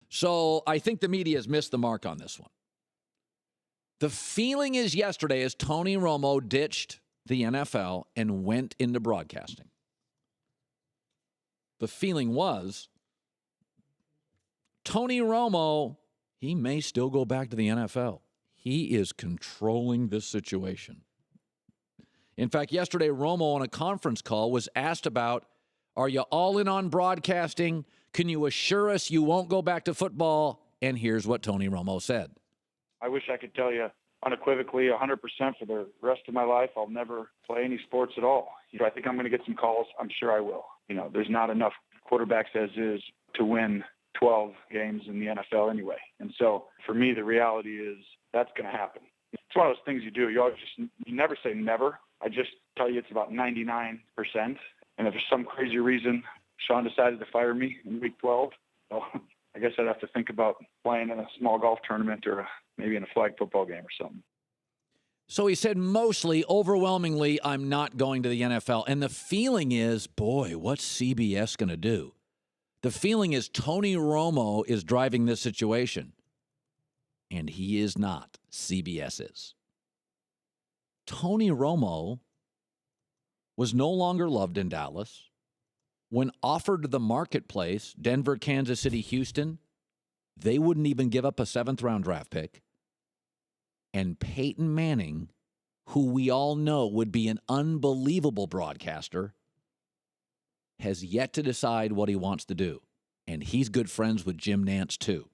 So I think the media has missed the mark on this one. The feeling is yesterday as Tony Romo ditched the NFL and went into broadcasting. The feeling was Tony Romo, he may still go back to the NFL. He is controlling this situation. In fact, yesterday, Romo on a conference call was asked about, are you all in on broadcasting? Can you assure us you won't go back to football? And here's what Tony Romo said. I wish I could tell you unequivocally 100% for the rest of my life I'll never play any sports at all. I think I'm going to get some calls. I'm sure I will. There's not enough quarterbacks as is to win 12 games in the NFL anyway. And so for me, the reality is that's going to happen. It's one of those things you do. You never say never. I just tell you it's about 99%. And if there's some crazy reason Sean decided to fire me in week 12, well, I guess I'd have to think about playing in a small golf tournament or maybe in a flag football game or something. So he said mostly, overwhelmingly, I'm not going to the NFL. And the feeling is, boy, what's CBS going to do? The feeling is Tony Romo is driving this situation. And he is not. CBS is. Tony Romo was no longer loved in Dallas. When offered to the marketplace, Denver, Kansas City, Houston, they wouldn't even give up a 7th-round draft pick. And Peyton Manning, who we all know would be an unbelievable broadcaster, has yet to decide what he wants to do. And he's good friends with Jim Nantz, too.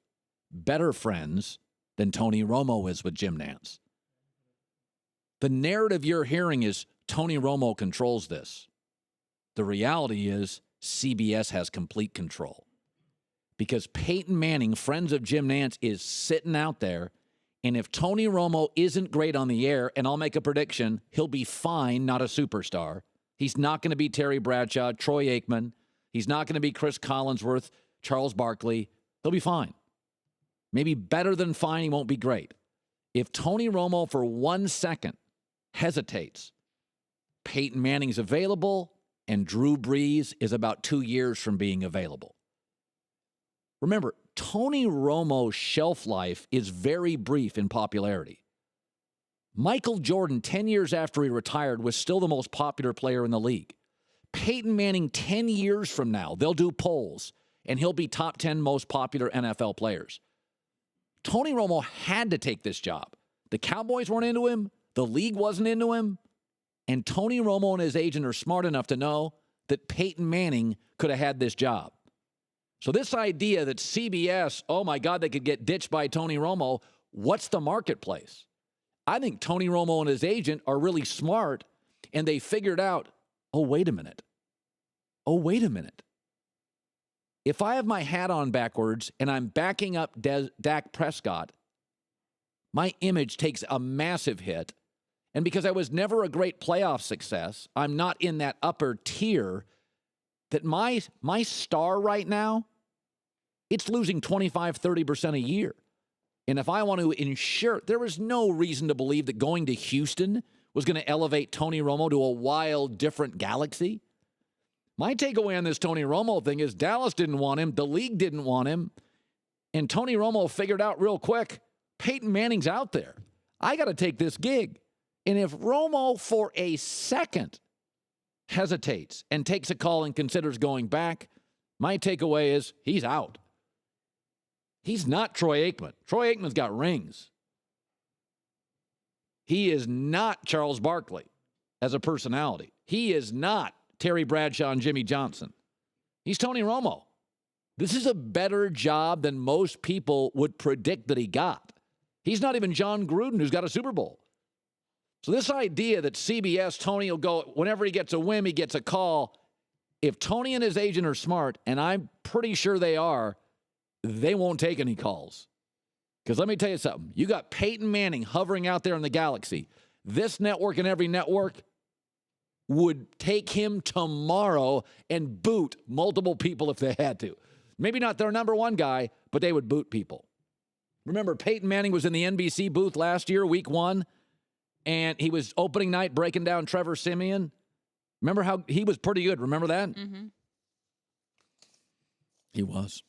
Better friends than Tony Romo is with Jim Nantz. The narrative you're hearing is Tony Romo controls this. The reality is CBS has complete control. Because Peyton Manning, friends of Jim Nantz, is sitting out there. And if Tony Romo isn't great on the air, and I'll make a prediction, he'll be fine, not a superstar. He's not going to be Terry Bradshaw, Troy Aikman. He's not going to be Chris Collinsworth, Charles Barkley. He'll be fine. Maybe better than fine, he won't be great. If Tony Romo for 1 second hesitates, Peyton Manning's available, and Drew Brees is about 2 years from being available. Remember, Tony Romo's shelf life is very brief in popularity. Michael Jordan, 10 years after he retired, was still the most popular player in the league. Peyton Manning, 10 years from now, they'll do polls, and he'll be top 10 most popular NFL players. Tony Romo had to take this job. The Cowboys weren't into him. The league wasn't into him. And Tony Romo and his agent are smart enough to know that Peyton Manning could have had this job. So this idea that CBS, oh my God, they could get ditched by Tony Romo, what's the marketplace? I think Tony Romo and his agent are really smart, and they figured out, oh, wait a minute. If I have my hat on backwards and I'm backing up Dak Prescott, my image takes a massive hit. And because I was never a great playoff success, I'm not in that upper tier, that my star right now, it's losing 25, 30% a year. And if I want to ensure, there is no reason to believe that going to Houston was going to elevate Tony Romo to a wild, different galaxy. My takeaway on this Tony Romo thing is Dallas didn't want him. The league didn't want him. And Tony Romo figured out real quick, Peyton Manning's out there. I got to take this gig. And if Romo for a second hesitates and takes a call and considers going back, my takeaway is he's out. He's not Troy Aikman. Troy Aikman's got rings. He is not Charles Barkley as a personality. He is not Terry Bradshaw and Jimmy Johnson. He's Tony Romo. This is a better job than most people would predict that he got. He's not even John Gruden, who's got a Super Bowl. So this idea that CBS, Tony will go, whenever he gets a whim, he gets a call. If Tony and his agent are smart, and I'm pretty sure they are, they won't take any calls. Because let me tell you something. You got Peyton Manning hovering out there in the galaxy. This network and every network would take him tomorrow and boot multiple people if they had to. Maybe not their number one guy, but they would boot people. Remember, Peyton Manning was in the NBC booth last year, week 1, and he was opening night breaking down Trevor Siemian. Remember how he was pretty good? Remember that? Mm-hmm. He was.